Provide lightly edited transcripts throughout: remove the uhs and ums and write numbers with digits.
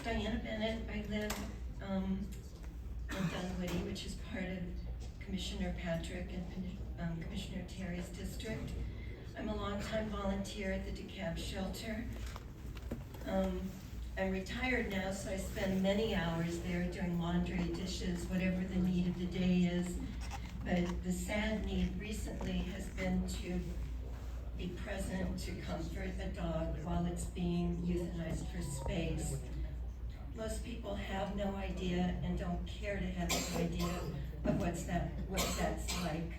Diana Bennett. I live in Dunwoody, which is part of Commissioner Patrick and Commissioner Terry's district. I'm a longtime volunteer at the Dekalb shelter. I'm retired now, so I spend many hours there doing laundry, dishes, whatever the need of the day is. But the sad need recently has been to be present to comfort a dog while it's being euthanized for space. Most people have no idea and don't care to have an idea of what that's like.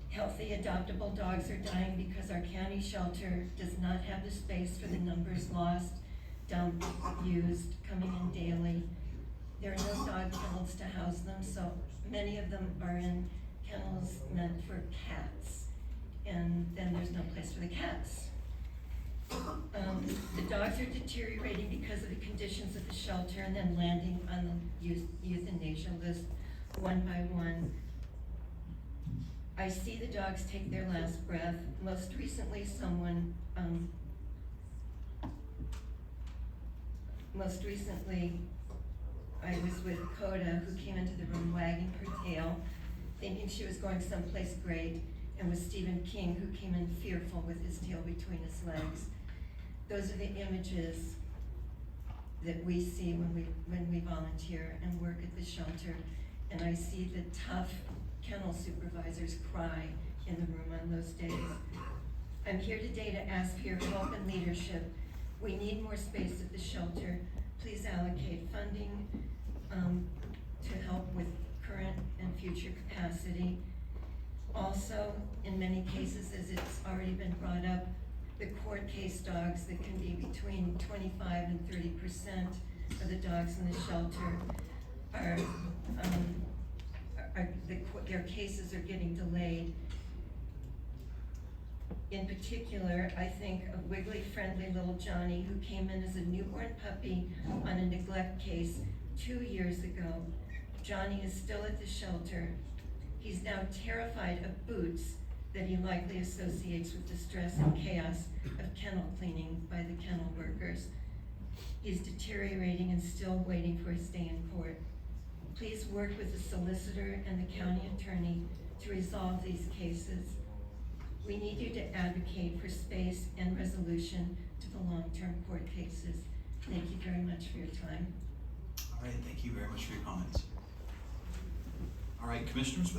Healthy adoptable dogs are dying because our county shelter does not have the space for the numbers lost, dumped, used, coming in daily. There are no dog kennels to house them, so many of them are in kennels meant for cats, and then there's no place for the cats. The dogs are deteriorating because of the conditions of the shelter and then landing on the euthanasia list one by one. I see the dogs take their last breath. Most recently, I was with Coda, who came into the room wagging her tail, thinking she was going someplace great, and with Stephen King, who came in fearful with his tail between his legs. Those are the images that we see when we volunteer and work at the shelter, and I see the tough kennel supervisors cry in the room on those days. I'm here today to ask for your help and leadership. We need more space at the shelter. Please allocate funding to help with current and future capacity. Also, in many cases, as it's already been brought up, the court case dogs that can be between 25 and 30% of the dogs in the shelter their cases are getting delayed. In particular, I think of wiggly-friendly little Johnny, who came in as a newborn puppy on a neglect case 2 years ago. Johnny is still at the shelter. He's now terrified of boots that he likely associates with the stress and chaos of kennel cleaning by the kennel workers. He's deteriorating and still waiting for his day in court. Please work with the solicitor and the county attorney to resolve these cases. We need you to advocate for space and resolution to the long-term court cases. Thank you very much for your time. All right, thank you very much for your comments. All right, commissioners.